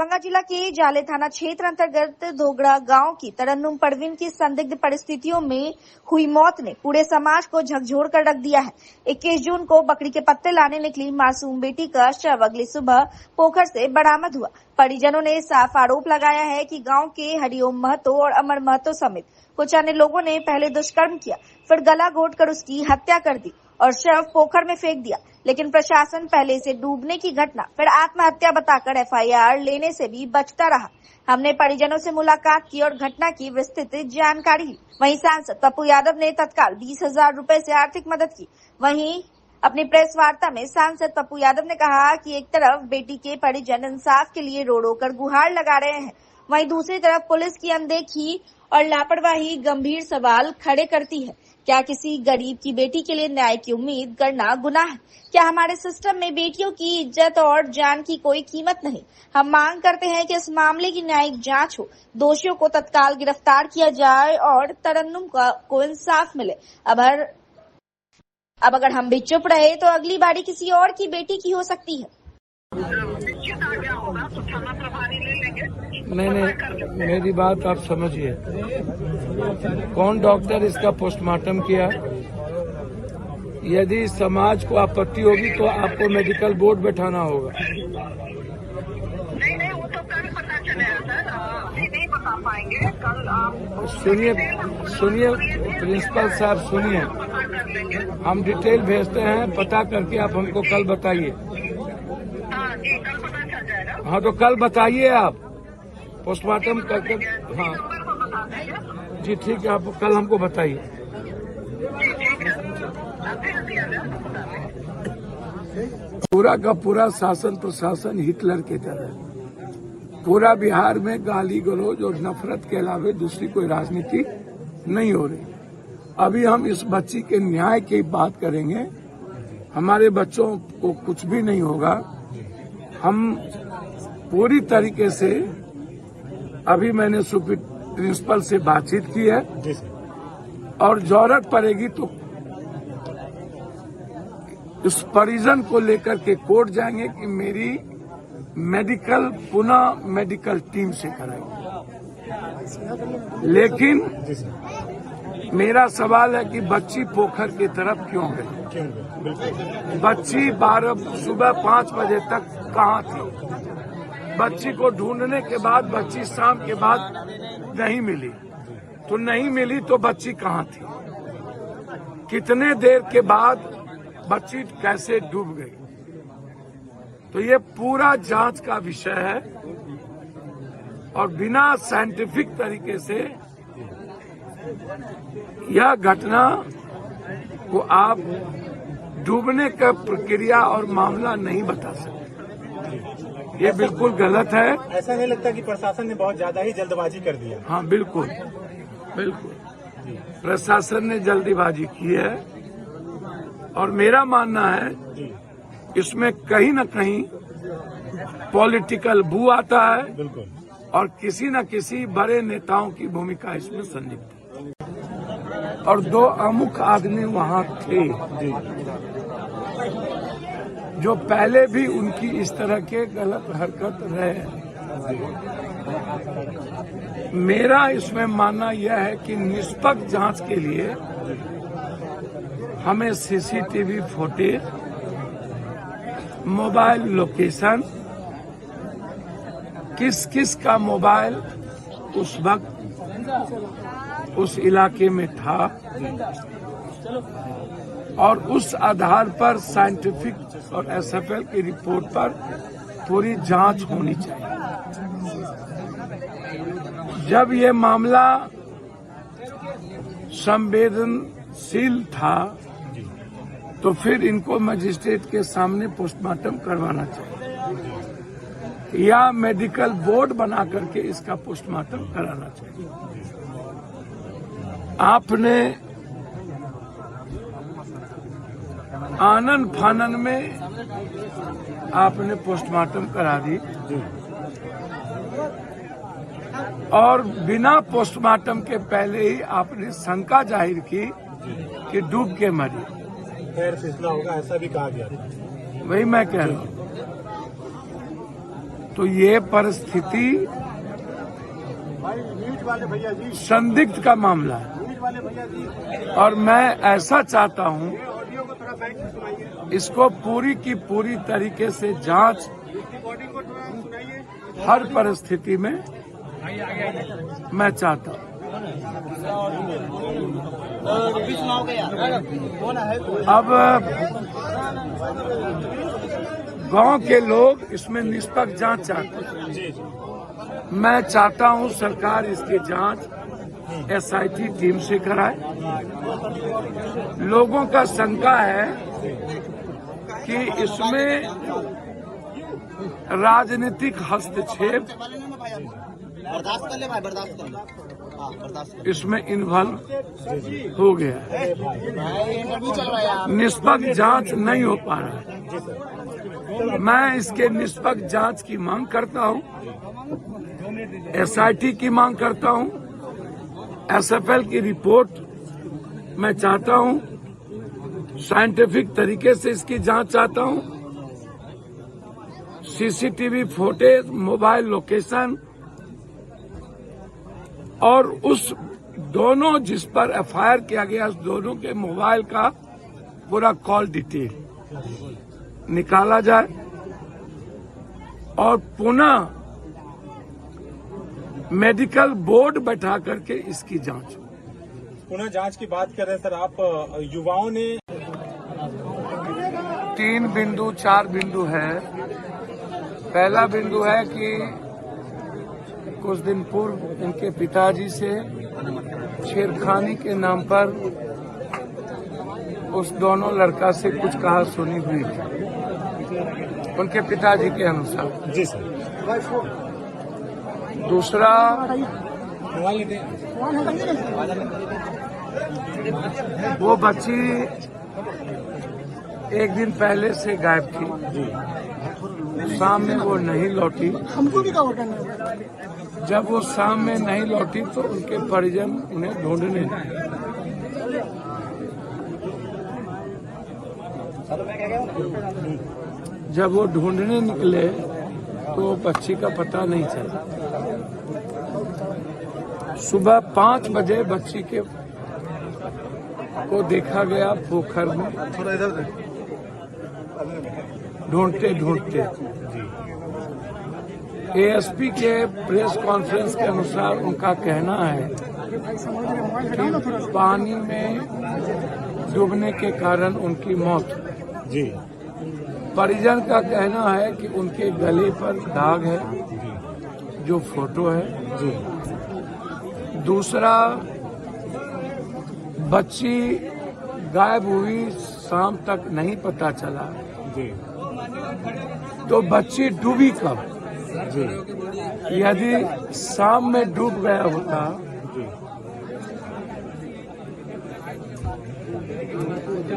दरभंगा जिला के जाले थाना क्षेत्र अंतर्गत धोगड़ा गांव की तरन्नुम परवीन की संदिग्ध परिस्थितियों में हुई मौत ने पूरे समाज को झकझोर कर रख दिया है। 21 जून को बकरी के पत्ते लाने निकली मासूम बेटी का शव अगली सुबह पोखर से बरामद हुआ। परिजनों ने साफ आरोप लगाया है कि गांव के हरिओम महतो और अमर महतो समेत कुछ अन्य लोगों ने पहले दुष्कर्म किया, फिर गला घोंटकर उसकी हत्या कर दी और शव पोखर में फेंक दिया। लेकिन प्रशासन पहले इसे डूबने की घटना फिर आत्महत्या बताकर एफआईआर लेने से भी बचता रहा। हमने परिजनों से मुलाकात की और घटना की विस्तृत जानकारी ली। वहीं सांसद पप्पू यादव ने तत्काल 20,000 रुपए से आर्थिक मदद की। वहीं अपनी प्रेस वार्ता में सांसद पप्पू यादव ने कहा कि एक तरफ बेटी के परिजन इंसाफ के लिए रो रो कर गुहार लगा रहे हैं, वहीं दूसरी तरफ पुलिस की अनदेखी और लापरवाही गंभीर सवाल खड़े करती है। क्या किसी गरीब की बेटी के लिए न्याय की उम्मीद करना गुनाह है? क्या हमारे सिस्टम में बेटियों की इज्जत और जान की कोई कीमत नहीं? हम मांग करते हैं कि इस मामले की न्यायिक जांच हो, दोषियों को तत्काल गिरफ्तार किया जाए और तरन्नुम को इंसाफ मिले। अब अगर हम भी चुप रहे तो अगली बारी किसी और की बेटी की हो सकती है। नहीं, मेरी बात आप समझिए। कौन डॉक्टर इसका पोस्टमार्टम किया? यदि समाज को आपत्ति होगी तो आपको मेडिकल बोर्ड बैठाना होगा। नहीं, वो तो कल पता चलेगा सर, अभी नहीं बता पाएंगे। कल आप सुनिए प्रिंसिपल साहब, सुनिए, हम डिटेल भेजते हैं, पता करके आप हमको कल बताइए। हाँ जी, कल पता चल जाएगा। हाँ, तो कल बताइए आप पोस्टमार्टम करके। हाँ जी, ठीक है, आप कल हमको बताइए। पूरा का पूरा शासन प्रशासन हिटलर के तरह, पूरा बिहार में गाली गलौज और नफरत के अलावा दूसरी कोई राजनीति नहीं हो रही। अभी हम इस बच्ची के न्याय की बात करेंगे। हमारे बच्चों को कुछ भी नहीं होगा। हम पूरी तरीके से, अभी मैंने सुप्रीम प्रिंसिपल से बातचीत की है और जरूरत पड़ेगी तो उस परिजन को लेकर के कोर्ट जाएंगे कि मेरी मेडिकल पुनः मेडिकल टीम से कराएंगे। लेकिन मेरा सवाल है कि बच्ची पोखर की तरफ क्यों गई? बच्ची सुबह 5 बजे तक कहाँ थी? बच्ची को ढूंढने के बाद बच्ची शाम के बाद नहीं मिली, तो नहीं मिली तो बच्ची कहाँ थी? कितने देर के बाद बच्ची कैसे डूब गई? तो ये पूरा जांच का विषय है और बिना साइंटिफिक तरीके से यह घटना को आप डूबने का प्रक्रिया और मामला नहीं बता सकते। ये बिल्कुल गलत है। ऐसा नहीं लगता कि प्रशासन ने बहुत ज्यादा ही जल्दबाजी कर दिया? हाँ, बिल्कुल प्रशासन ने जल्दीबाजी की है और मेरा मानना है इसमें कहीं न कहीं पॉलिटिकल बू आता है और किसी न किसी बड़े नेताओं की भूमिका इसमें सन्निहित है। और 2 अमुक आदमी वहां थे जो पहले भी उनकी इस तरह के गलत हरकत रहे। मेरा इसमें मानना यह है कि निष्पक्ष जांच के लिए हमें सीसीटीवी फुटेज, मोबाइल लोकेशन, किस किस का मोबाइल उस वक्त उस इलाके में था और उस आधार पर साइंटिफिक और एसएफएल की रिपोर्ट पर पूरी जांच होनी चाहिए। जब ये मामला संवेदनशील था तो फिर इनको मजिस्ट्रेट के सामने पोस्टमार्टम करवाना चाहिए या मेडिकल बोर्ड बना करके इसका पोस्टमार्टम कराना चाहिए। आपने आनन फानन में आपने पोस्टमार्टम करा दी और बिना पोस्टमार्टम के पहले ही आपने शंका जाहिर की कि डूब के मरी। खैर फैसला होगा ऐसा भी कहा गया था। वही मैं कह रहा हूँ। तो ये परिस्थिति संदिग्ध का मामला है और मैं ऐसा चाहता हूं इसको पूरी की पूरी तरीके से जांच हर परिस्थिति में मैं चाहता हूं। अब गांव के लोग इसमें निष्पक्ष जांच चाहते हैं। मैं चाहता हूं सरकार इसकी जांच SIT टीम से कराए। लोगों का शंका है कि इसमें राजनीतिक हस्तक्षेप इसमें इन्वॉल्व हो गया है। निष्पक्ष जांच नहीं हो पा रहा है। मैं इसके निष्पक्ष जांच की मांग करता हूं, SIT की मांग करता हूं, SFL की रिपोर्ट मैं चाहता हूं, साइंटिफिक तरीके से इसकी जांच चाहता हूं, CCTV फुटेज, मोबाइल लोकेशन और उस दोनों जिस पर FIR किया गया उस दोनों के मोबाइल का पूरा कॉल डिटेल निकाला जाए और पुनः मेडिकल बोर्ड बैठा करके इसकी जांच। पुनः जांच की बात कर रहे हैं सर आप। युवाओं ने 3 बिंदु 4 बिंदु है। पहला बिंदु है कि कुछ दिन पूर्व उनके पिताजी से छेड़खानी के नाम पर उस दोनों लड़का से कुछ कहा सुनी हुई थी उनके पिताजी के अनुसार। जी सर। दूसरा, वो बच्ची एक दिन पहले से गायब थी। शाम में वो नहीं लौटी। हमको भी जब वो शाम में नहीं लौटी तो उनके परिजन उन्हें ढूंढने लगे। जब वो ढूंढने निकले तो बच्ची का पता नहीं चला। सुबह 5 बजे बच्ची को देखा गया पोखर में ढूंढते ढूंढते। ASP के प्रेस कॉन्फ्रेंस के अनुसार उनका कहना है कि पानी में डूबने के कारण उनकी मौत। जी। परिजन का कहना है कि उनके गले पर दाग है जो फोटो है। जी। दूसरा, बच्ची गायब हुई, शाम तक नहीं पता चला। जी। तो बच्ची डूबी कब? जी। यदि शाम में डूब गया होता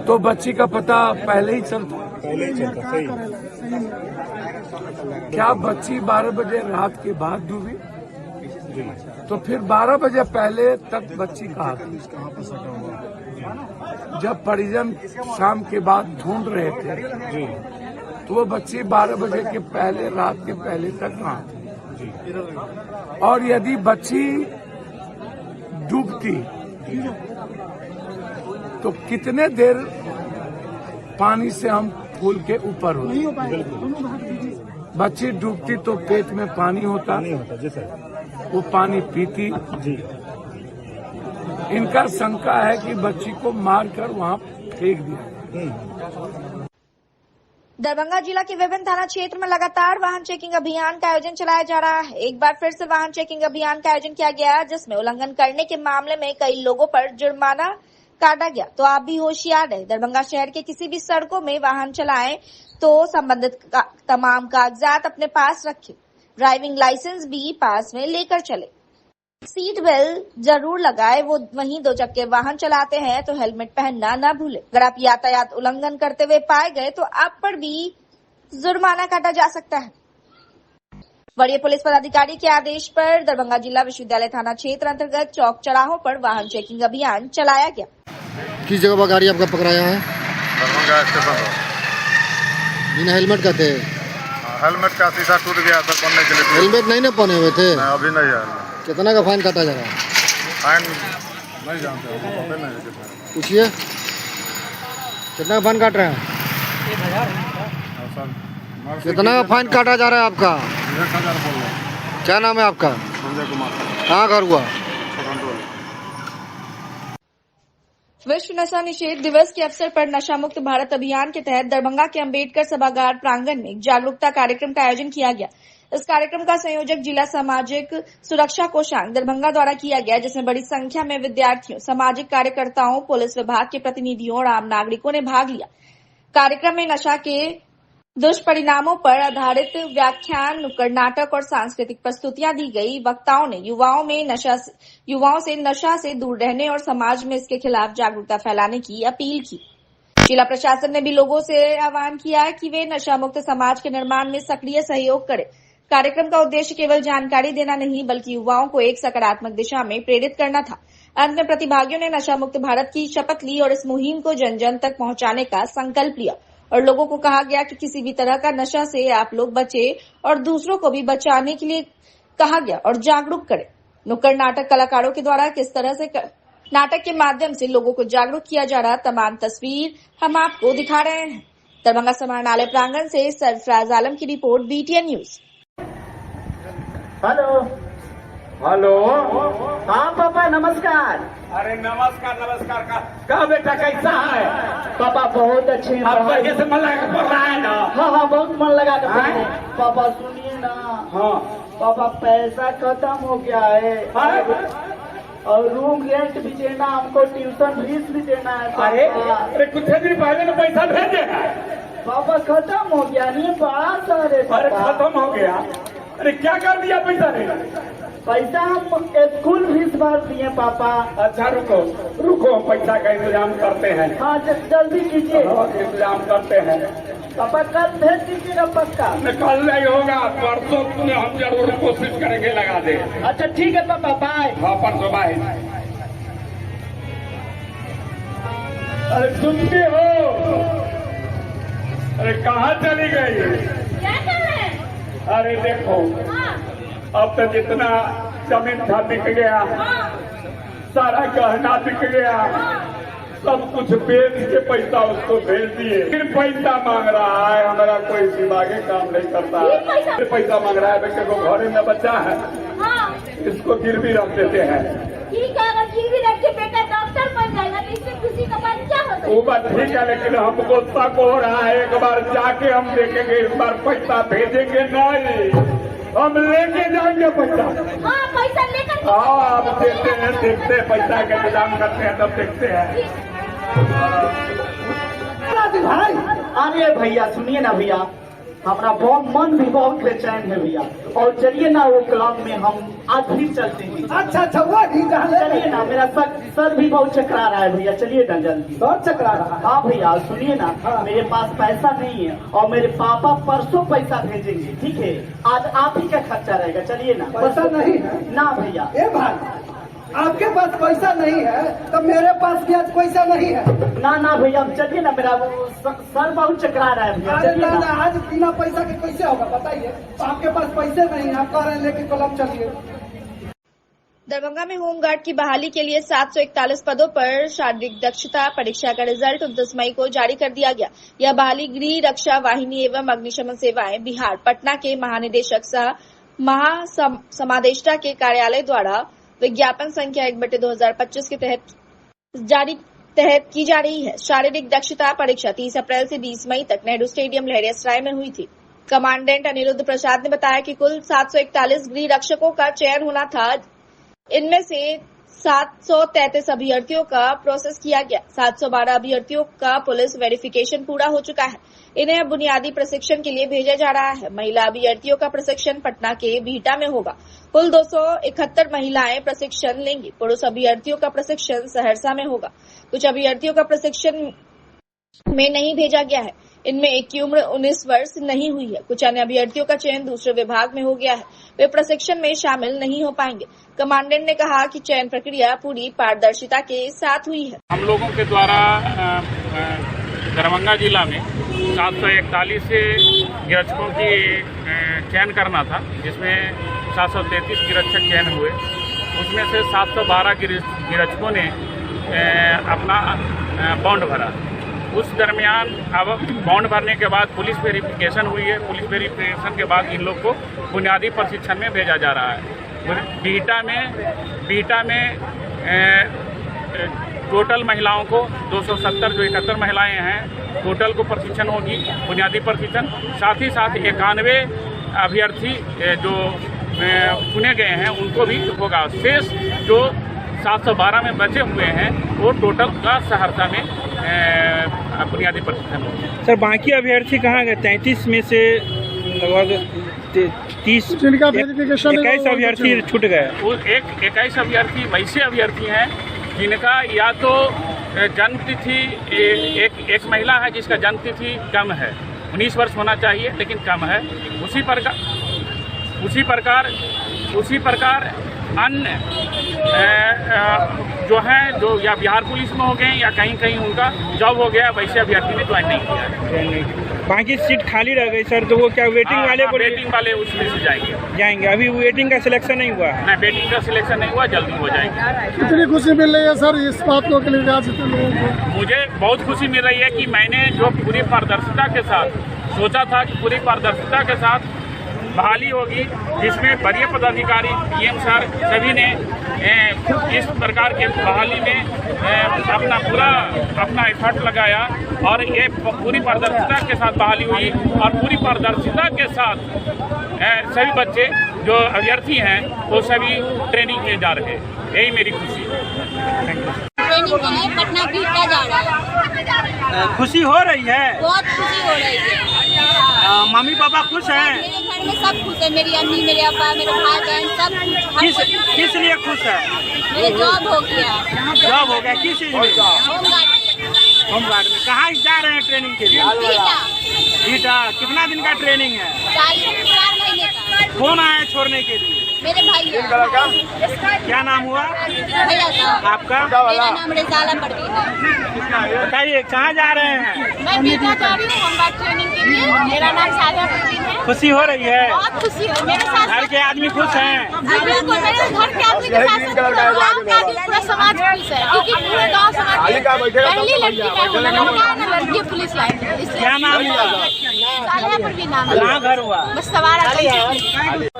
तो बच्ची का पता पहले ही चलता। सही। क्या बच्ची 12 बजे रात के बाद डूबी? जी। तो फिर 12 बजे पहले तक बच्ची कहाँ थी? जब परिजन शाम के बाद ढूंढ रहे थे जी। तो वो बच्ची 12 बजे के पहले, रात के पहले तक कहाँ थी? और यदि बच्ची डूबती तो कितने देर पानी से हम पुल के ऊपर होते? बच्ची डूबती तो पेट में पानी होता, जी सर। वो पानी पीती। जी। इनका शंका है कि बच्ची को मारकर वहां फेंक दिया। दरभंगा जिला के विभिन्न थाना क्षेत्र में लगातार वाहन चेकिंग अभियान का आयोजन चलाया जा रहा है। एक बार फिर से वाहन चेकिंग अभियान का आयोजन किया गया, जिसमें उल्लंघन करने के मामले में कई लोगों पर जुर्माना काटा गया। तो आप भी होशियार रहे। दरभंगा शहर के किसी भी सड़कों में वाहन चलाएं तो संबंधित तमाम कागजात अपने पास रखें। ड्राइविंग लाइसेंस भी पास में लेकर चले। सीट बेल्ट जरूर लगाए। वो वहीं 2 चक्के वाहन चलाते हैं तो हेलमेट पहनना न भूले। अगर आप यातायात उल्लंघन करते हुए पाए गए तो आप पर भी जुर्माना काटा जा सकता है। वरीय पुलिस पदाधिकारी के आदेश पर दरभंगा जिला विश्वविद्यालय थाना क्षेत्र अंतर्गत चौक चौराहों पर वाहन चेकिंग अभियान चलाया गया। किस जगह पर गाड़ी आपका पकड़ाया है? दरभंगा स्टेशन। बिना हेलमेट का थे? हेलमेट का शीशा टूट गया सर, पढ़ने के लिए। हेलमेट नहीं ना पहने हुए थे? अभी नहीं है। कितना का फाइन काटा जा रहा है? फाइन नहीं जानते, पता नहीं है कितना। पूछिए कितना का फाइन काट रहे हैं? कितना का फाइन काटा जा रहा है आपका? 1000 बोल रहे हैं। क्या नाम है आपका? संजय कुमार। कहाँ घर हुआ? विश्व नशा निषेध दिवस के अवसर पर नशा मुक्त भारत अभियान के तहत दरभंगा के अंबेडकर सभागार प्रांगण में एक जागरूकता कार्यक्रम का आयोजन किया गया। इस कार्यक्रम का संयोजक जिला सामाजिक सुरक्षा कोषांग दरभंगा द्वारा किया गया, जिसमें बड़ी संख्या में विद्यार्थियों, सामाजिक कार्यकर्ताओं, पुलिस विभाग के प्रतिनिधियों और आम नागरिकों ने भाग लिया। कार्यक्रम में नशा के दुष्परिणामों पर आधारित व्याख्यान, नुक्कड़ नाटक और सांस्कृतिक प्रस्तुतियां दी गई। वक्ताओं ने युवाओं से नशा से दूर रहने और समाज में इसके खिलाफ जागरूकता फैलाने की अपील की। जिला प्रशासन ने भी लोगों से आह्वान किया कि वे नशा मुक्त समाज के निर्माण में सक्रिय सहयोग करें। कार्यक्रम का उद्देश्य केवल जानकारी देना नहीं, बल्कि युवाओं को एक सकारात्मक दिशा में प्रेरित करना था। अंत में प्रतिभागियों ने नशा मुक्त भारत की शपथ ली और इस मुहिम को जन जन तक पहुंचाने का संकल्प लिया और लोगों को कहा गया कि किसी भी तरह का नशा से आप लोग बचे और दूसरों को भी बचाने के लिए कहा गया और जागरूक करें। नुक्कड़ नाटक कलाकारों के द्वारा किस तरह से नाटक के माध्यम से लोगों को जागरूक किया जा रहा, तमाम तस्वीर हम आपको दिखा रहे हैं। दरभंगा समाहरणालय प्रांगण से सरफराज आलम की report, BTN news. Hello hello. हाँ पापा नमस्कार। अरे नमस्कार का बेटा कैसा है? पापा बहुत अच्छे हैं। आप बढ़िया से मन लगा के पढ़ रहा है ना? हाँ बहुत मन लगा के पढ़ रहे हैं। पापा सुनिए ना। हाँ पापा पैसा खत्म हो गया है और रूम रेंट भी देना, हमको ट्यूशन फीस भी देना है। अरे कुछ दिन पहले ना पैसा भेजे हैं पापा, खत्म हो गया नहीं पास। अरे खत्म हो गया। अरे क्या कर दिया पैसा ने? पैसा हम स्कूल फीस भर दिए पापा। अच्छा रुको पैसा का इंतजाम करते हैं। हाँ जल्दी कीजिए। इंतजाम करते हैं पापा, कल भेज दीजिएगा पक्का। कल नहीं होगा, परसों तुम्हें हम जरूर कोशिश करेंगे लगा दे। अच्छा ठीक है पापा, बाय। हाँ परसों बाय। अरे सुनते हो? अरे कहाँ चली गई? क्या कर रहे हैं? अरे देखो अब तो जितना जमीन था बिक गया, सारा गहना बिक गया, सब कुछ बेच के पैसा उसको भेज दिए। फिर पैसा मांग रहा है, हमारा कोई दिमागी काम नहीं करता। फिर पैसा मांग रहा है, बेटे को घरे में बच्चा है, इसको गिरवी रख देते हैं। ठीक है, अगर गिरवी रख के बेटा डॉक्टर बन जाएगा तो इससे खुशी का बात क्या होता है? वो बात ठीक है, लेकिन हमको शक हो रहा है। एक बार जाके हम देखेंगे, इस बार पैसा भेजेंगे नहीं, हम लेके जाएंगे पैसा। हाँ पैसा लेकर। हाँ आप देखते हैं पैसा का इंतजाम करते हैं, तब देखते हैं। भाई अरे भैया सुनिए ना भैया, हमारा बहुत मन भी बहुत बेचैन है भैया, और चलिए ना वो क्लब में हम आज फिर चलते हैं। अच्छा वो भी चलिए ना, मेरा सर भी बहुत चकरा रहा है भैया, चलिए ना जल्दी। बहुत चकरा रहा है? हाँ भैया सुनिए ना, मेरे पास पैसा नहीं है और मेरे पापा परसों पैसा भेजेंगे, ठीक है? आज आप ही का खर्चा रहेगा, चलिए ना। पैसा नहीं है ना भैया। ए भाई, आपके पास पैसा नहीं है तो मेरे पास भी आज पैसा नहीं है। ना भैया चलिए ना, मेरा सर बहुत चकरा रहा है भैया। अरे ना आज बिना पैसा के कैसे होगा बताइए? तो आपके पास पैसे नहीं है, आप कह रहे हैं लेके क्लब चलिए। दरभंगा में होमगार्ड की बहाली के लिए 741 पदों पर शारीरिक दक्षता परीक्षा का रिजल्ट 29 मई को जारी कर दिया गया। यह बहाली गृह रक्षा वाहिनी एवं अग्निशमन सेवाएं बिहार पटना के महानिदेशक सह महासमादेष्टा के कार्यालय द्वारा विज्ञापन संख्या 1/2025 के तहत की जा रही है। शारीरिक दक्षता परीक्षा 30 अप्रैल से 20 मई तक नेहरू स्टेडियम लहरियासराय में हुई थी। कमांडेंट अनिरुद्ध प्रसाद ने बताया कि कुल 741 गृह रक्षकों का चयन होना था। इनमें से 733 अभ्यर्थियों का प्रोसेस किया गया। 712 अभ्यर्थियों का पुलिस वेरिफिकेशन पूरा हो चुका है। इन्हें अब बुनियादी प्रशिक्षण के लिए भेजा जा रहा है। महिला अभ्यर्थियों का प्रशिक्षण पटना के बिहटा में होगा। कुल 271 महिलाएं प्रशिक्षण लेंगी। पुरुष अभ्यर्थियों का प्रशिक्षण सहरसा में होगा। कुछ अभ्यर्थियों का प्रशिक्षण में नहीं भेजा गया है। इनमें एक की उम्र 19 वर्ष नहीं हुई है। कुछ अन्य अभ्यर्थियों का चयन दूसरे विभाग में हो गया है, वे प्रशिक्षण में शामिल नहीं हो पाएंगे। कमांडेंट ने कहा कि चयन प्रक्रिया पूरी पारदर्शिता के साथ हुई है। हम लोगों के द्वारा दरभंगा जिला में 741 गिरक्षकों की चयन करना था, जिसमें 733 गिरक्षक चयन हुए। उसमें से 712 गिरक्षकों ने अपना बॉन्ड भरा। उस दरमियान अब बॉन्ड भरने के बाद पुलिस वेरिफिकेशन हुई है। पुलिस वेरिफिकेशन के बाद इन लोग को बुनियादी प्रशिक्षण में भेजा जा रहा है। बीटा में टोटल महिलाओं को 270 जो 71 महिलाएं हैं टोटल को प्रशिक्षण होगी, बुनियादी प्रशिक्षण। साथ ही साथ 91 अभ्यर्थी जो चुने गए हैं उनको भी होगा। शेष जो 712 में बचे हुए हैं वो टोटल का सहरसा में बुनियादी प्रशिक्षण होगा। सर बाकी अभ्यर्थी कहाँ गए? 33 में से लगभग 21 अभ्यर्थी छूट गए। 21 अभ्यर्थी वैसे अभ्यर्थी हैं जिनका या तो जन्म तिथि एक महिला है जिसका जन्म तिथि कम है, 19 वर्ष होना चाहिए लेकिन कम है। उसी प्रकार अन्य जो हैं जो या बिहार पुलिस में हो गए या कहीं उनका जॉब हो गया, वैसे अभ्यर्थी ने ज्वाइन नहीं किया है। बाकी सीट खाली रह गई सर, तो वो क्या वेटिंग वाले को? वेटिंग वाले उसमें से जाएंगे। अभी वेटिंग का सिलेक्शन नहीं हुआ? नहीं, वेटिंग का सिलेक्शन नहीं हुआ, जल्दी हो जाएगा। कितनी खुशी मिल रही है सर इस बात को के लिए? मुझे बहुत खुशी मिल रही है कि मैंने जो पूरी पारदर्शिता के साथ सोचा था कि पूरी पारदर्शिता के साथ बहाली होगी, जिसमें वरीय पदाधिकारी पीएम सर सभी ने इस प्रकार के बहाली में अपना एफर्ट लगाया और ये पूरी पारदर्शिता के साथ बहाली हुई। और पूरी पारदर्शिता के साथ सभी बच्चे जो अभ्यर्थी हैं वो सभी ट्रेनिंग में जा रहे हैं। यही मेरी खुशी है। ट्रेनिंग के लिए पटना बीटा जा रहा है। खुशी हो रही है? बहुत खुशी हो रही है। मम्मी पापा खुश हैं? मेरे घर में सब खुश है, मेरी अम्मी, मेरे अब्बा, मेरे भाई बहन सब। किस लिए खुश है? मेरे जॉब हो गया। जॉब हो गया? किस चीज में? होमगार्ड में। कहाँ जा रहे हैं ट्रेनिंग के लिए? बीटा। कितना दिन का ट्रेनिंग है? 4 महीने का। कौन आया छोड़ने के लिए? मेरे भाई। क्या नाम हुआ भैया का? आपका? मेरा नाम रेजाला परवीन है। बताइए कहाँ जा रहे हैं? मैं बीटा जा रही हूँ होमगार्ड ट्रेनिंग के लिए। मेरा नाम साजा परवीन है। खुशी हो रही है? बहुत खुशी है। मेरे साथ घर के आदमी खुश हैं? मेरे घर के आदमी के साथ पूरा समाज खुश है, क्योंकि पूरे गाँव समाज पहली लड़की मैं हूँ, लड़की पुलिस लाइन। क्या नाम हुआ? साजा परवीन नाम है। कहाँ घर हुआ? बस सवारा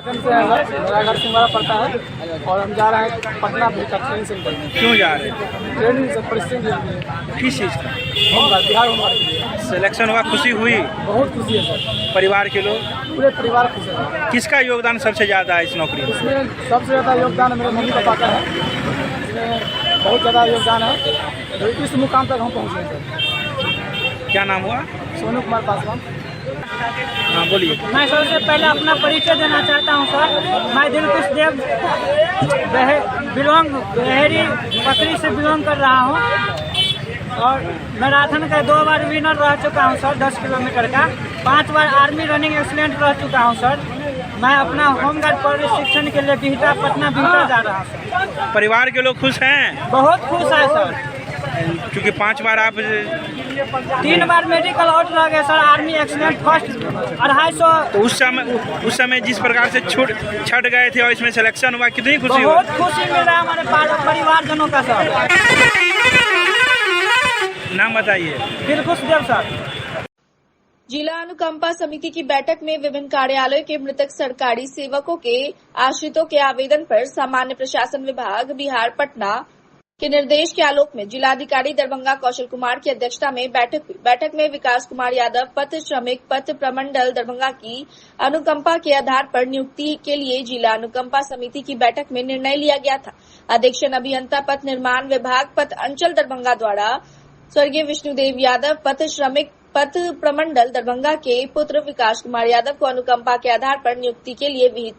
मेरा घर सिंगवाड़ा पड़ता है और हम जा रहे हैं पटना ट्रेनिंग सेंटर में। क्यों जा रहे हैं? ट्रेनिंग से प्रशिक्षण। किस चीज़ का? बिहार होमगार्ड। सिलेक्शन हुआ, खुशी हुई? बहुत खुशी है सर। परिवार के लोग? पूरे परिवार खुश है। किसका योगदान सबसे ज़्यादा है इस नौकरी में? इसमें सबसे ज़्यादा योगदान मेरे मम्मी पापा का है। इसमें बहुत ज़्यादा योगदान है, तो इस मुकाम तक हम पहुँचे सर। क्या नाम हुआ? सोनू कुमार पासवान। हाँ बोलिए। मैं सबसे पहले अपना परिचय देना चाहता हूँ सर। मैं दिलकुश देव बहेरी पकड़ी से बिलोंग कर रहा हूँ और मैराथन का 2 बार विनर रह चुका हूँ सर, 10 किलोमीटर का। 5 बार आर्मी रनिंग एक्सीलेंट रह चुका हूँ सर। मैं अपना होमगार्ड प्रशिक्षण के लिए पटना बीटा जा रहा हूँ। परिवार के लोग खुश हैं? बहुत खुश है सर, क्योंकि 5 बार आप 3 बार मेडिकल आउट रह गए सर, आर्मी एक्सीलेंट फर्स्ट 250। तो उस समय जिस प्रकार से छट गए थे और इसमें सिलेक्शन हुआ, कितनी खुशी हुई? बहुत खुशी मिल रहा है हमारे परिवारजनों का सर। नाम बताइए। दिलकुश देव सर। जिला अनुकंपा समिति की बैठक में विभिन्न कार्यालयों के मृतक सरकारी सेवकों के आश्रितों के आवेदन पर सामान्य प्रशासन विभाग बिहार पटना के निर्देश के आलोक में जिलाधिकारी दरभंगा कौशल कुमार की अध्यक्षता में बैठक हुई। बैठक में विकास कुमार यादव पत्र श्रमिक पत्र प्रमंडल दरभंगा की अनुकंपा के आधार पर नियुक्ति के लिए जिला अनुकंपा समिति की बैठक में निर्णय लिया गया था। अधीक्षण अभियंता पथ निर्माण विभाग पथ अंचल दरभंगा द्वारा स्वर्गीय विष्णुदेव यादव पथ श्रमिक पथ प्रमंडल दरभंगा के पुत्र विकास कुमार यादव को अनुकंपा के आधार पर नियुक्ति के लिए विहित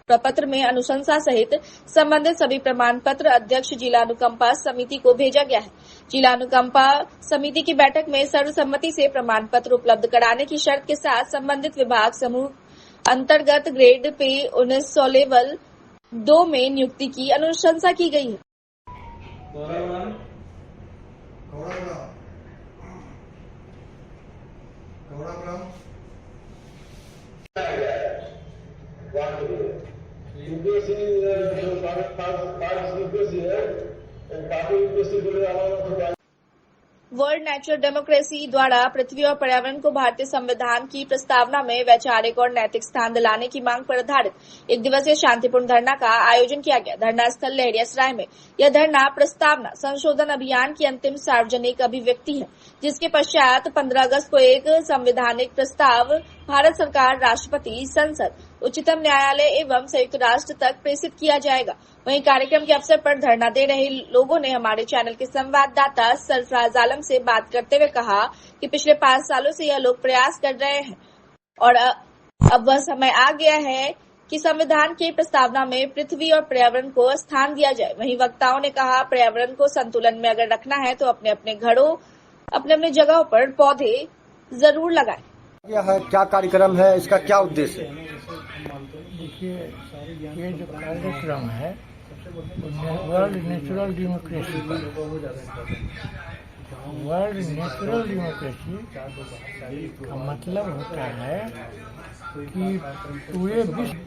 प्रपत्र में अनुशंसा सहित संबंधित सभी प्रमाण पत्र अध्यक्ष जिला अनुकंपा समिति को भेजा गया है। जिला अनुकंपा समिति की बैठक में सर्वसम्मति से प्रमाण पत्र उपलब्ध कराने की शर्त के साथ संबंधित विभाग समूह अंतर्गत ग्रेड पे 1900 लेवल 2 में नियुक्ति की अनुशंसा की गई है। वर्ल्ड नेचुरल डेमोक्रेसी द्वारा पृथ्वी और पर्यावरण को भारतीय संविधान की प्रस्तावना में वैचारिक और नैतिक स्थान दिलाने की मांग पर आधारित एक दिवसीय शांतिपूर्ण धरना का आयोजन किया गया। धरना स्थल लहरियासराय में यह धरना प्रस्तावना संशोधन अभियान की अंतिम सार्वजनिक अभिव्यक्ति है, जिसके पश्चात 15 अगस्त को एक संवैधानिक प्रस्ताव भारत सरकार, राष्ट्रपति, संसद, उच्चतम न्यायालय एवं संयुक्त राष्ट्र तक प्रेषित किया जाएगा। वहीं कार्यक्रम के अवसर पर धरना दे रहे लोगों ने हमारे चैनल के संवाददाता सरफराज आलम से बात करते हुए कहा कि पिछले 5 सालों से यह लोग प्रयास कर रहे हैं और अब वह समय आ गया है कि संविधान की प्रस्तावना में पृथ्वी और पर्यावरण को स्थान दिया जाए। वहीं वक्ताओं ने कहा, पर्यावरण को संतुलन में अगर रखना है तो अपने अपने घरों, अपने अपने जगहों पर पौधे जरूर लगाएं। क्या कार्यक्रम है, इसका क्या उद्देश्य है? देखिए, ये जो कार्यक्रम है world natural democracy, world natural democracy का मतलब होता है कि पूरे विश्व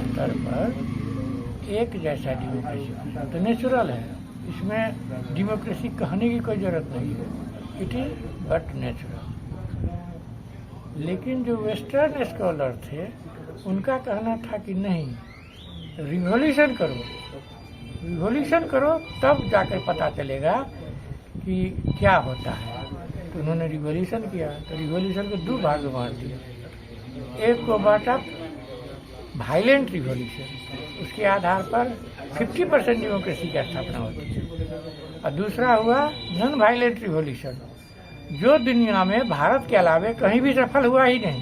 स्तर पर एक जैसा डेमोक्रेसी तो नेचुरल है। इसमें डेमोक्रेसी कहने की कोई जरूरत नहीं है, इट इज बट नेचुरल। लेकिन जो वेस्टर्न स्कॉलर थे उनका कहना था कि नहीं, रिवॉल्यूशन करो तब जाकर पता चलेगा कि क्या होता है। तो उन्होंने रिवॉल्यूशन किया, तो रिवॉल्यूशन को 2 भाग में बांट दिया। एक को बांटा वायलेंट रिवॉल्यूशन, उसके आधार पर 50% डेमोक्रेसी की स्थापना होती है, और दूसरा हुआ नॉन वायलेंट रिवॉल्यूशन, जो दुनिया में भारत के अलावे कहीं भी सफल हुआ ही नहीं।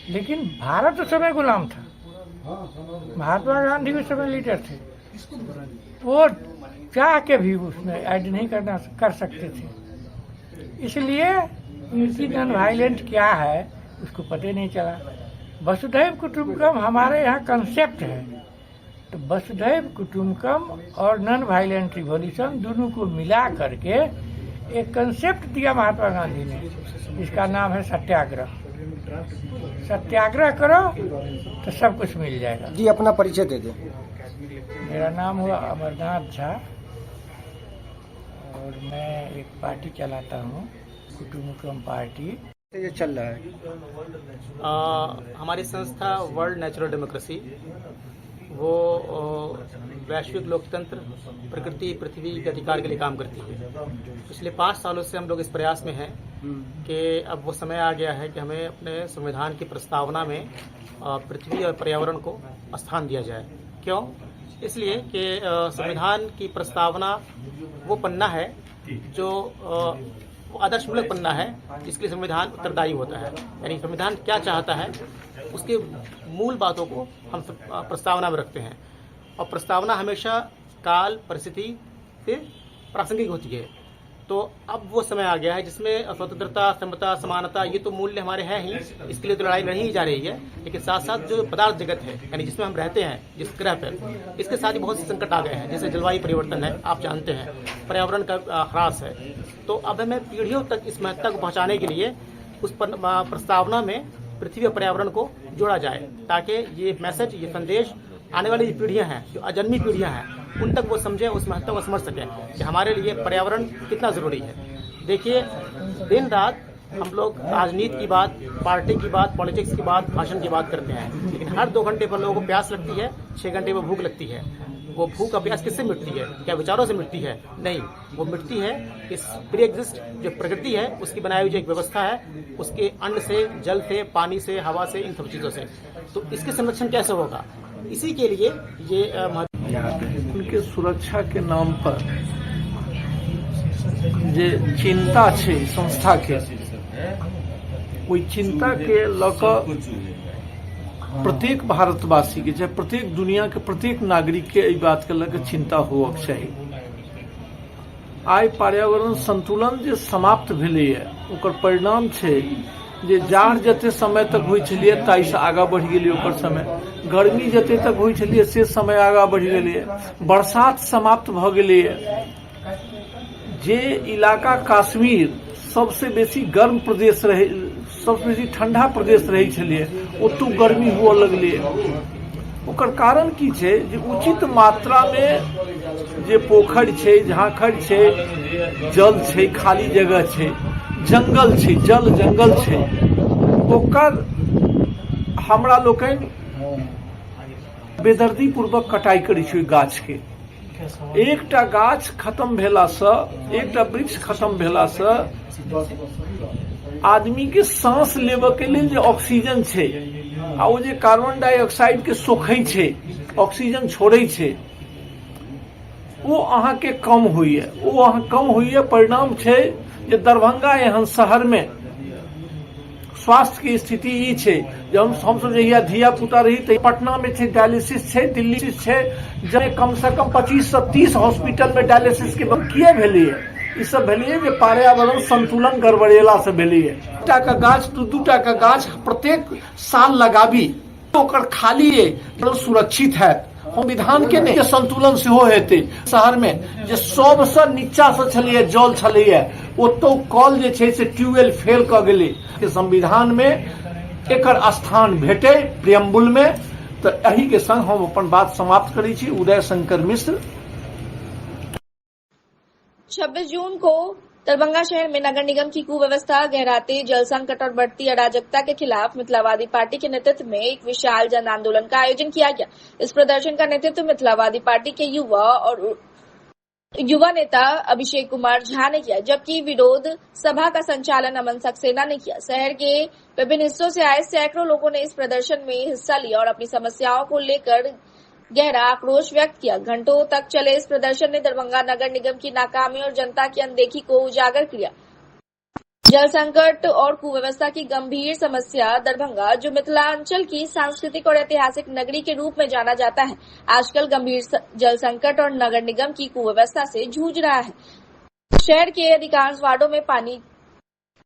लेकिन भारत उस समय गुलाम था, महात्मा गांधी उस समय लीडर थे, वो चाह के भी उसमें ऐड नहीं कर सकते थे। इसलिए नॉन वायलेंट क्या है उसको पता नहीं चला। वसुधैव कुटुंबकम हमारे यहाँ कंसेप्ट है, तो वसुधैव कुटुंबकम और नॉन वायलेंट रिवॉल्यूशन दोनों को मिला करके एक कंसेप्ट दिया महात्मा गांधी ने, इसका नाम है सत्याग्रह। सत्याग्रह करो तो सब कुछ मिल जाएगा। जी, अपना परिचय दे दें। मेरा नाम हुआ अमरनाथ झा और मैं एक पार्टी चलाता हूँ, कुटुंबकम पार्टी। ये चल रहा है हमारी संस्था वर्ल्ड नेचुरल डेमोक्रेसी, वो वैश्विक लोकतंत्र, प्रकृति, पृथ्वी के अधिकार के लिए काम करती है। पिछले 5 सालों से हम लोग इस प्रयास में हैं कि अब वो समय आ गया है कि हमें अपने संविधान की प्रस्तावना में पृथ्वी और पर्यावरण को स्थान दिया जाए। क्यों? इसलिए कि संविधान की प्रस्तावना वो पन्ना है जो आदर्शमूलक पन्ना है, जिसके संविधान उत्तरदायी होता है। यानी संविधान क्या चाहता है उसके मूल बातों को हम प्रस्तावना में रखते हैं, और प्रस्तावना हमेशा काल परिस्थिति से प्रासंगिक होती है। तो अब वो समय आ गया है जिसमें स्वतंत्रता, समता, समानता, ये तो मूल्य हमारे हैं ही, इसके लिए तो लड़ाई लड़ी ही जा रही है। लेकिन साथ साथ जो पदार्थ जगत है, यानी जिसमें हम रहते हैं, जिस ग्रह पर, इसके साथ ही बहुत से संकट आ गए हैं। जैसे जलवायु परिवर्तन है, आप जानते हैं, पर्यावरण का ह्रास है। तो अब हमें पीढ़ियों तक इस महत्ता को पहुँचाने के लिए उस प्रस्तावना में पृथ्वी और पर्यावरण को जोड़ा जाए, ताकि ये मैसेज, ये संदेश आने वाली पीढ़ियां हैं, जो अजन्मी पीढ़ियां हैं, उन तक वो समझें, उस महत्व को समझ सकें कि हमारे लिए पर्यावरण कितना जरूरी है। देखिए, दिन रात हम लोग राजनीति की बात, पार्टी की बात, पॉलिटिक्स की बात, भाषण की बात करते हैं, लेकिन हर 2 घंटे पर लोगों को प्यास लगती है, 6 घंटे में भूख लगती है। वो भूख का प्यास किससे मिटती है? क्या विचारों से मिटती है? नहीं, वो मिटती है इस प्री एग्जिस्ट जो प्रकृति है उसकी बनाई हुई जो एक व्यवस्था है, उसके अन्न से, जल से, पानी से, हवा से, इन सब चीजों से। तो इसके संरक्षण कैसे होगा? इसी के लिए ये उनके सुरक्षा के नाम पर जे चिंता छे संस्था के, कोई चिंता के लक प्रत्येक भारतवासी के, चाहे प्रत्येक दुनिया के प्रत्येक नागरिक के बात के लक चिंता होवक चाहिए। आइ पर्यावरण संतुलन जे समाप्त भेलै ओकर परिणाम छै जे जाड़ जते समय तक होइ छलिए ताइसँ आगा बढ़ि गेलै ओकर समय, गर्मी जते तक होइ छलिए से समय आगा बढ़ि गेलै, बरसात समाप्त भऽ गेलै। जे इलाका कश्मीर सबसे बेसी गर्म प्रदेश रहे, सबसे बेसी ठंडा प्रदेश रहे छलिए, ओतु गर्मी हुआ लगले। ओकर कारण की छै जे उचित मात्रा में जे पोखर छै, झाँखर छै, जल छै, खाली जगह छै, जंगल छै, जल जंगल छै, ओकर हमरा लोकनि बेदर्दी पूर्वक कटाई करै छै। गाछ के एकटा गाछ खत्म भेलासँ, एकटा वृक्ष खत्म भेलासँ आदमी के सांस लेबऽ के लेल जे ऑक्सीजन छै आ ओ जे कार्बन डाइऑक्साइड के सोखै छै, ऑक्सीजन छोड़ै छै, वो अहाँ के कम होइए, वो अहाँ कम होइए। परिणाम छै जे दरभंगा एहन शहर में स्वास्थ्य की स्थिति ई छै जे हम सब जहिया धिया पुता रही तो पटना में छै डायलिसिस छै, दिल्ली छै, जब कम से कम 25 से 30 हॉस्पिटल में डायलिसिस के किए भेलिए। ई सब भेलिए जे पर्यावरण संतुलन गड़बड़ेला से भेलिए। टा का गाछ, दू टा का गाछ प्रत्येक साल लगाबी, ओकर खाली सुरक्षित है। संविधान के नहीं संतुलन से हो हेते। शहर में जे सबसे नीचा से छलिए जल छलिए, ओतो कल जे छै से ट्यूबवेल फेल क गेलै। के संविधान में एकर स्थान भेटे प्रियम्बुल में। तो यही के संग हम अपन बात समाप्त करै छी। उदय शंकर मिश्र। 26 जून को दरभंगा शहर में नगर निगम की कुव्यवस्था, गहराते जल संकट और बढ़ती अराजकता के खिलाफ मिथिलावादी पार्टी के नेतृत्व में एक विशाल जन आंदोलन का आयोजन किया गया। इस प्रदर्शन का नेतृत्व मिथिलावादी पार्टी के युवा नेता अभिषेक कुमार झा ने किया, जबकि विरोध सभा का संचालन अमन सक्सेना ने किया। शहर के विभिन्न हिस्सों से आए सैकड़ों लोगों ने इस प्रदर्शन में हिस्सा लिया और अपनी समस्याओं को लेकर गहरा आक्रोश व्यक्त किया। घंटों तक चले इस प्रदर्शन ने दरभंगा नगर निगम की नाकामी और जनता की अनदेखी को उजागर किया। जल संकट और कुव्यवस्था की गंभीर समस्या दरभंगा, जो मिथिलांचल की सांस्कृतिक और ऐतिहासिक नगरी के रूप में जाना जाता है, आजकल गंभीर जल संकट और नगर निगम की कुव्यवस्था से जूझ रहा है। शहर के अधिकांश वार्डों में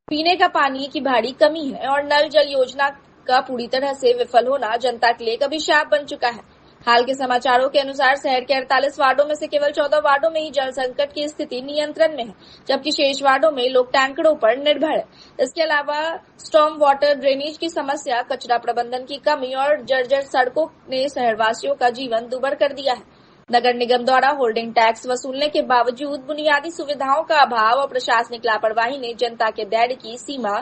पीने का पानी की भारी कमी है और नल जल योजना का पूरी तरह से विफल होना जनता के लिए एक अभिशाप बन चुका है। हाल के समाचारों के अनुसार शहर के 48 वार्डों में से केवल 14 वार्डों में ही जल संकट की स्थिति नियंत्रण में है, जबकि शेष वार्डों में लोग टैंकरों पर निर्भर है। इसके अलावा स्टॉर्म वाटर ड्रेनेज की समस्या, कचरा प्रबंधन की कमी और जर्जर सड़कों ने शहरवासियों का जीवन दुभर कर दिया है। नगर निगम द्वारा होल्डिंग टैक्स वसूलने के बावजूद बुनियादी सुविधाओं का अभाव और प्रशासनिक लापरवाही ने जनता के धैर्य की सीमा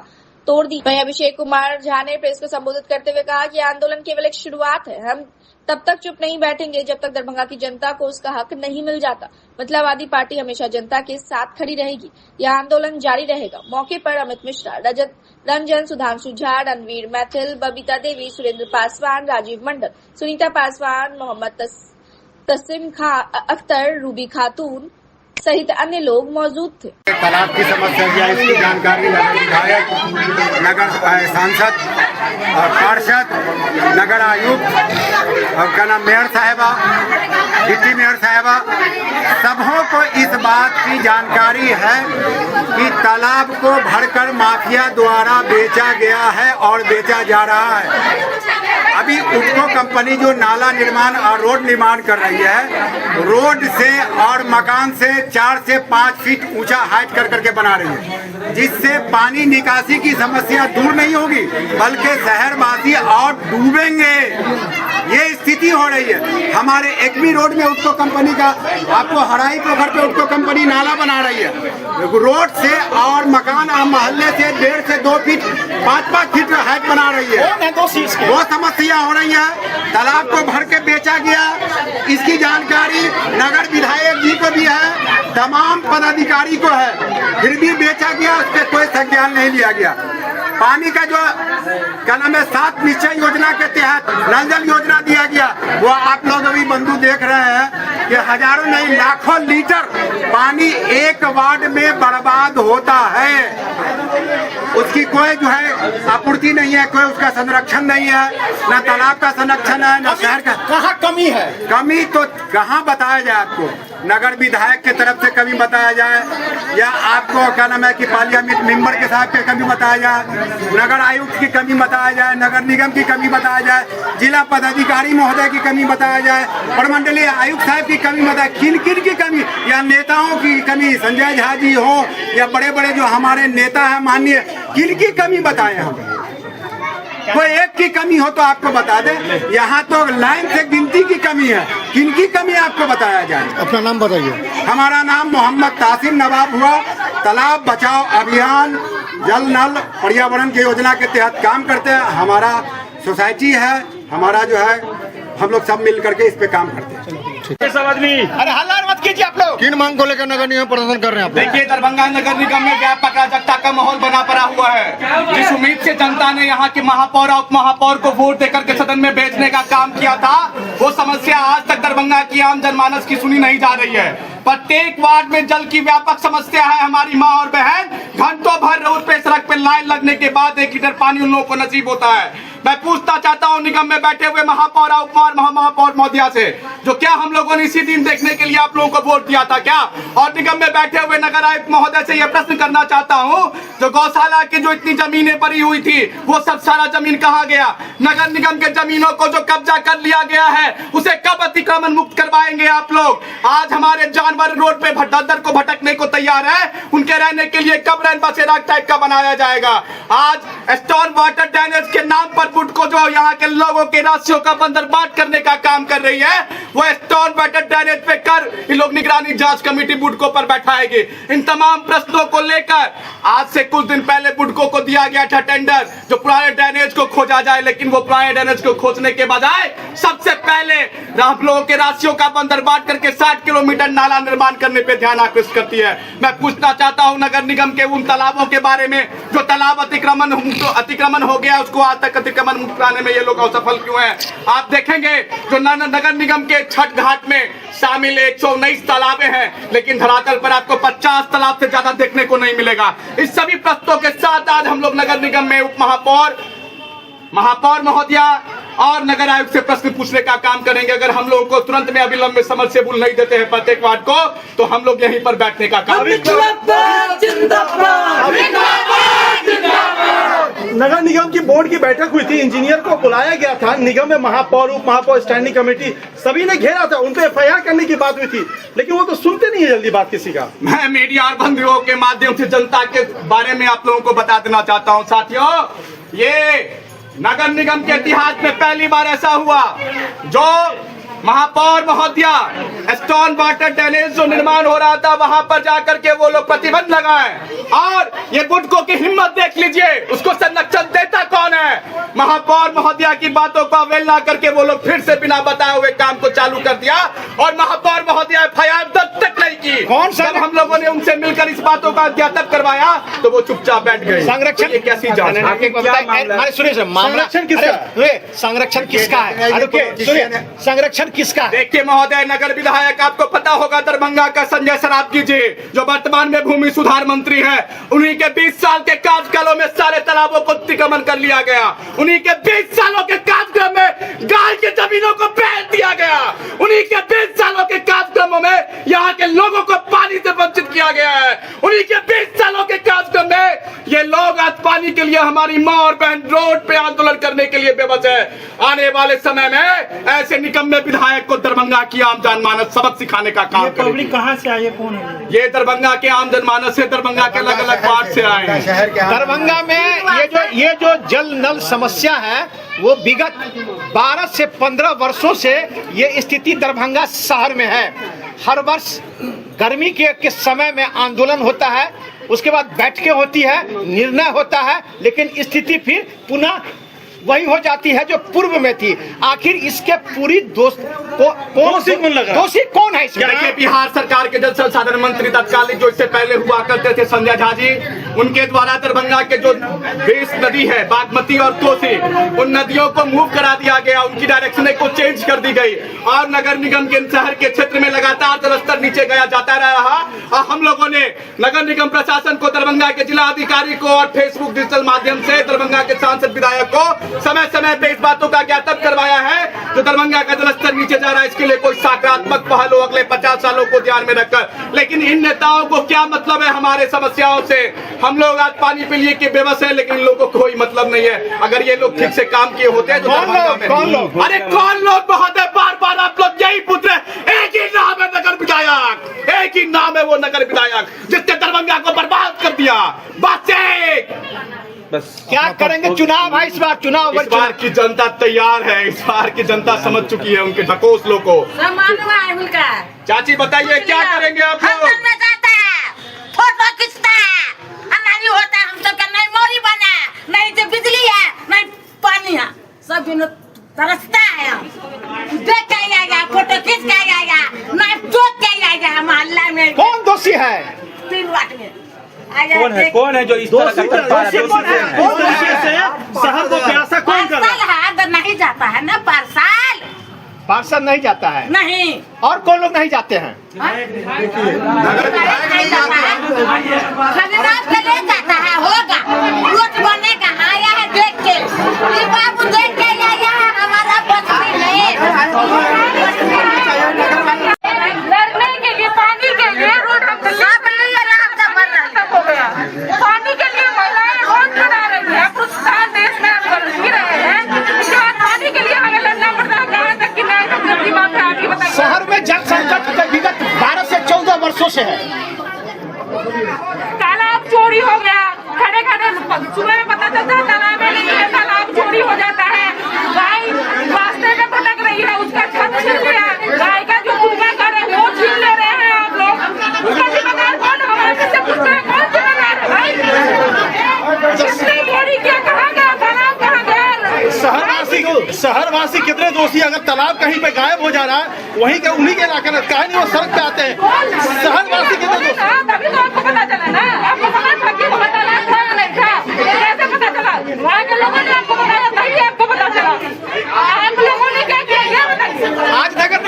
तोड़ दी। वहीं अभिषेक कुमार झा ने प्रेस को संबोधित करते हुए कहा कि आंदोलन केवल एक शुरुआत है। हम तब तक चुप नहीं बैठेंगे जब तक दरभंगा की जनता को उसका हक नहीं मिल जाता। मिथिलावादी पार्टी हमेशा जनता के साथ खड़ी रहेगी। यह आंदोलन जारी रहेगा। मौके पर अमित मिश्रा, रजत रंजन, सुधांशु झा, रणवीर मैथिल, बबीता देवी, सुरेंद्र पासवान, राजीव मंडल, सुनीता पासवान, मोहम्मद तस्सीम अख्तर, रूबी खातून सहित अन्य लोग मौजूद थे। तालाब की समस्या की इसकी जानकारी नगर विधायक, नगर सांसद और पार्षद, नगर आयुक्त और क्या नाम मेयर साहिबा, डिप्टी मेयर साहिबा, सबों को इस बात की जानकारी है कि तालाब को भरकर माफिया द्वारा बेचा गया है और बेचा जा रहा है। अभी उनको कंपनी जो नाला निर्माण और रोड निर्माण कर रही है, रोड से और मकान से 4 से 5 फीट ऊंचा हाइट कर करके बना रही है, जिससे पानी निकासी की समस्या दूर नहीं होगी बल्कि शहरवासी और डूबेंगे। ये स्थिति हो रही है। हमारे एकमी रोड में उसको कंपनी का, आपको हराई पोखर पे उसको कंपनी नाला बना रही है। रोड से और मकान और मोहल्ले से 1.5 से 2 फीट 5-5 फीट हाइट बना रही है। वो समस्या हो रही है। तालाब को भर के बेचा गया, इसकी जानकारी नगर विधायक जी को भी है, तमाम पदाधिकारी को है, फिर भी बेचा गया, उस पर कोई संज्ञान नहीं लिया गया। पानी का जो क्या नाम है 7 निश्चय योजना के तहत नल जल योजना दिया गया, वो आप लोग अभी बंधु देख रहे हैं कि हजारों नहीं लाखों लीटर पानी एक वार्ड में बर्बाद होता है। उसकी कोई जो है आपूर्ति नहीं है, कोई उसका संरक्षण नहीं है, न तालाब का संरक्षण है, न शहर का। कहाँ कमी है? कमी तो कहाँ बताया जाए आपको। नगर विधायक की तरफ से कमी बताया जाए, या आपको क्या नाम है कि पार्लियामेंट मेंबर के साहब की कमी बताया जाए, नगर आयुक्त की कमी बताया जाए, नगर निगम की कमी बताया जाए, जिला पदाधिकारी महोदय की कमी बताया जाए, प्रमंडलीय आयुक्त साहब की कमी बताए, किन किन की कमी, या नेताओं की कमी, संजय झा जी हो या बड़े बड़े जो हमारे नेता हैं माननीय, किन की कमी बताए हम? कोई एक की कमी हो तो आपको बता दे। यहाँ तो लाइन से गिनती की कमी है, किनकी कमी आपको बताया जाए। अपना नाम बताइए। हमारा नाम मोहम्मद तासिम नवाब हुआ। तालाब बचाओ अभियान, जल नल पर्यावरण की योजना के तहत काम करते हैं। हमारा सोसाइटी है, हमारा जो है हम लोग सब मिल करके इस पे काम करते हैं। सब आदमी अरे हल्ला मत कीजिए आप लोग। किन मांग को लेकर नगर निगम प्रदर्शन कर रहे हैं आप? देखिए, दरभंगा नगर निगम में व्यापक अराजकता का माहौल बना पड़ा हुआ है। जिस उम्मीद से जनता ने यहाँ के महापौर और उप महापौर को वोट देकर के सदन में भेजने का काम किया था, वो समस्या आज तक दरभंगा की आम जनमानस की सुनी नहीं जा रही है। प्रत्येक वार्ड में जल की व्यापक समस्या है। हमारी माँ और बहन घंटों भर रोड पे सड़क पे लाइन लगने के बाद 1 लीटर पानी उन लोगों को नसीब होता है। मैं पूछना चाहता हूं निगम में बैठे हुए महापौर और महापौर महोदया से, जो क्या हम लोगों ने इसी दिन देखने के लिए आप लोगों को वोट दिया था क्या? और निगम में बैठे हुए नगर आयुक्त महोदय से यह प्रश्न करना चाहता हूं, जो गौशाला की जो इतनी जमीनें पड़ी हुई थी, वो सब सारा जमीन कहाँ गया? नगर निगम के जमीनों को जो कब्जा कर लिया गया है, उसे कब अतिक्रमण मुक्त करवाएंगे आप लोग? आज हमारे जानवर रोड पे दर को भटकने को तैयार है, उनके रहने के लिए कब रैन बसेरा टाइप का बनाया जाएगा? आज स्टोन वाटर ड्रेनेज के नाम पर बुडको जो यहाँ के लोगों के राशियों का बंदरबाट करने का काम कर रही है, वो स्टोन वाटर ड्रेनेज पे कर ये लोग निगरानी जांच कमेटी बुडको पर बैठाएगी। इन तमाम प्रश्नों को लेकर आज से कुछ दिन पहले बुडको को दिया गया था टेंडर, जो पुराने ड्रेनेज को खोजा जाए, लेकिन वो पुराने ड्रेनेज को खोजने के बजाय सबसे पहले हम लोगों के राशियों का बंदरबाट करके 60 किलोमीटर नाला निर्माण करने पे ध्यान आकृष्ट करती है। मैं पूछना चाहता हूं नगर निगम के उन तालाबों के बारे में जो तालाब अतिक्रमण हो गया, उसको आज तक अतिक्रमण मुक्त कराने में ये लोग असफल क्यों हैं? आप देखेंगे जो नगर निगम के छठ घाट में शामिल 119 तालाबे हैं, लेकिन धरातल पर आपको 50 तालाब से ज्यादा देखने को नहीं मिलेगा। इस सभी प्रश्नों के साथ आज हम लोग नगर निगम में उप महापौर महोदया और नगर आयुक्त से प्रश्न पूछने का काम करेंगे। अगर हम लोगों को तुरंत में अविलंब में समरसेबुल नहीं देते हैं प्रत्येक वार्ड को, तो हम लोग यहीं पर बैठने का काम नगर निगम की बोर्ड की बैठक हुई थी, इंजीनियर को बुलाया गया था, निगम में महापौर उप महापौर स्टैंडिंग कमेटी सभी ने घेरा था, उन पे FIR करने की बात हुई थी, लेकिन वो तो सुनते नहीं है जल्दी बात किसी का। मैं मीडिया और बंधुओं के माध्यम से जनता के बारे में आप लोगों को बता देना चाहता हूं साथियों, ये नगर निगम के इतिहास में पहली बार ऐसा हुआ जो महापौर महोदया स्टोन वाटर ड्रेनेज जो निर्माण हो रहा था, वहां पर जाकर के वो लोग प्रतिबंध लगाए। और ये बुडको की हिम्मत देख लीजिए, उसको संरक्षण देता कौन है? महापौर महोदया की बातों को अवहेलना करके वो लोग फिर से बिना बताए हुए काम को चालू कर दिया, और महापौर महोदया FIR दर्ज तक नहीं की। कौन सा? हम लोगों ने उनसे मिलकर इस बातों का ज्ञातन करवाया तो वो चुपचाप बैठ गए। संरक्षण कैसी जांच? संरक्षण किसका? संरक्षण किसका है? संरक्षण किसका? देखिए महोदय, नगर विधायक आपको पता होगा दरभंगा का संजय सरावगी जी, जो वर्तमान में भूमि सुधार मंत्री है, उन्हीं के 20 साल के कार्यकालों में सारे तालाबों को अतिक्रमण कर लिया गया। उन्हीं के 20 सालों के कार्यक्रम में गाय के जमीनों को बेच दिया गया। उन्हीं के 20 सालों के कार्यक्रमों में यहाँ के लोगों को पानी से वंचित किया गया है। उन्हीं के 20 सालों के कार्यक्रम में ये लोग आज पानी के लिए हमारी माँ और बहन रोड पे आंदोलन करने के लिए बेबस है। आने वाले समय में ऐसे निकम्मे विधायक को दरभंगा की आम जनमानस सबक सिखाने का काम करेगी। पब्लिक कहाँ से आई है? कौन है ये? दरभंगा के आम जनमानस से, दरभंगा के अलग अलग वार्ड से आए हैं। दरभंगा में ये जो जल नल समस्या है, वो विगत 12 से 15 वर्षों से ये स्थिति दरभंगा शहर में है। हर वर्ष गर्मी के समय में आंदोलन होता है, उसके बाद बैठकें होती है, निर्णय होता है, लेकिन स्थिति फिर पुनः वही हो जाती है जो पूर्व में थी। आखिर इसके पूरी दोषी कौन है इसमें? देखिए, बिहार सरकार के जल संसाधन मंत्री तत्कालीन जो इससे पहले हुआ करते थे संजय झा जी, उनके द्वारा दरभंगा के जो 20 नदी है, बागमती और कोसी, उन नदियों को मूव करा दिया गया, उनकी डायरेक्शन को चेंज कर दी गई, और नगर निगम के शहर के क्षेत्र में लगातार जलस्तर नीचे गया जाता रहा। और हम लोगों ने नगर निगम प्रशासन को, दरभंगा के जिला अधिकारी को और फेसबुक डिजिटल माध्यम से दरभंगा के सांसद विधायक को समय समय पे इस बातों का ज्ञापन करवाया है, जो तो दरभंगा का जलस्तर नीचे जा रहा है। इसके लिए कोई सकारात्मक पहल हो अगले 50 सालों को ध्यान में रखकर। लेकिन इन नेताओं को क्या मतलब है हमारे समस्याओं से? हम लोग आज पानी पीने के बेबस है, लेकिन इन लोगों को कोई मतलब नहीं है। अगर ये लोग ठीक से काम किए होते हैं तो कौन लोग? अरे कौन लोग बहुत है, बार बार आप लोग यही पूछ रहे। एक ही नाम है नगर विधायक, एक ही नाम है वो नगर विधायक जिसने दरभंगा को बर्बाद कर दिया। बस क्या करेंगे? चुनाव है इस बार, चुनाव इस बार की जनता तैयार है, इस बार की जनता समझ चुकी है उनके ढकोसलों को। चाची बताइए क्या करेंगे आप लोग? फोटो खींचता है, हमारी होता है, हम सबका नहीं मोरी बना, नहीं तो बिजली है, नहीं पानी है, सब दिन तरसता है। देख के आएगा, फोटो खींच के आएगा, नहीं जोत के आएगा। मोहल्ला में कौन दोषी है? 3 वाट में कौन है जो इस तरह का करता है? शहर को प्यासा कौन कर रहा है? नहीं जाता है ना पार्सल, पार्षद नहीं जाता है। नहीं। और कौन लोग नहीं जाते हैं? खरीदार के ले जाता है, होगा रोज बनेगा, आया है देख के, ये बाबू देख के आया है, हमारा बस्ती में लड़ने के लिए, पानी के लिए रोड हम हो गया। पानी के लिए महिलाएं रोड बना रही है, पुरुषान देश में हम जी रहे हैं, उसके बाद पानी के लिए हमें लड़ना पड़ता है। कहाँ तक कि नहीं सब दिमाग खराब की बताइए। शहर में जल संकट विगत 12 से 14 वर्षों से है। तालाब चोरी हो गया, खड़े खड़े सुबह में पता चलता है तालाब में नहीं है, तालाब चोरी हो जाता है। गाय रास्ते में भटक रही है, उसका छत छीन लिया, गाय का जो कुत्ता घर है वो छीन ले रहे हैं आप लोग। उसका जिम्मेदार कौन होगा? किससे पूछते हैं कौन जिम्मेदार है भाई? किसने चोरी किया? कहाँ गया तालाब? कहाँ गया? शहरवासी कितने दोषी? अगर तालाब कहीं पे गायब हो जा रहा है, वहीं के उन्हीं के इलाके में कहीं नहीं वो सड़क पे आते हैं। शहरवासी कितने दोषी? तभी तो आपको पता चला ना, आपको पता था कि वो तालाब था नहीं था, कैसे पता चला? वहाँ के लोगों ने आपको बताया, तभी आपको पता चला। आप लोगों ने क्या किया ये बताइए। आज नगर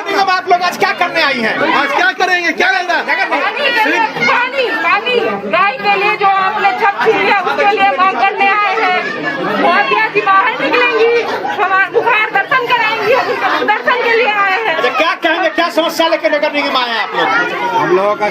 निगम आप लोग आज क्या करने आई हैं? आज क्या करेंगे? क्या करना है? पानी गाय के लिए जो आपने छत छीन लिया उसके लिए मांग करने आए हैं। बहुत ऐसी बाहर निकलेंगी, हमारे बुखार दर्शन कराएंगी, दर्शन के लिए आए हैं। क्या कहेंगे, क्या समस्या लेकर नगर निगम आए हैं आप लोग? हम लोगों का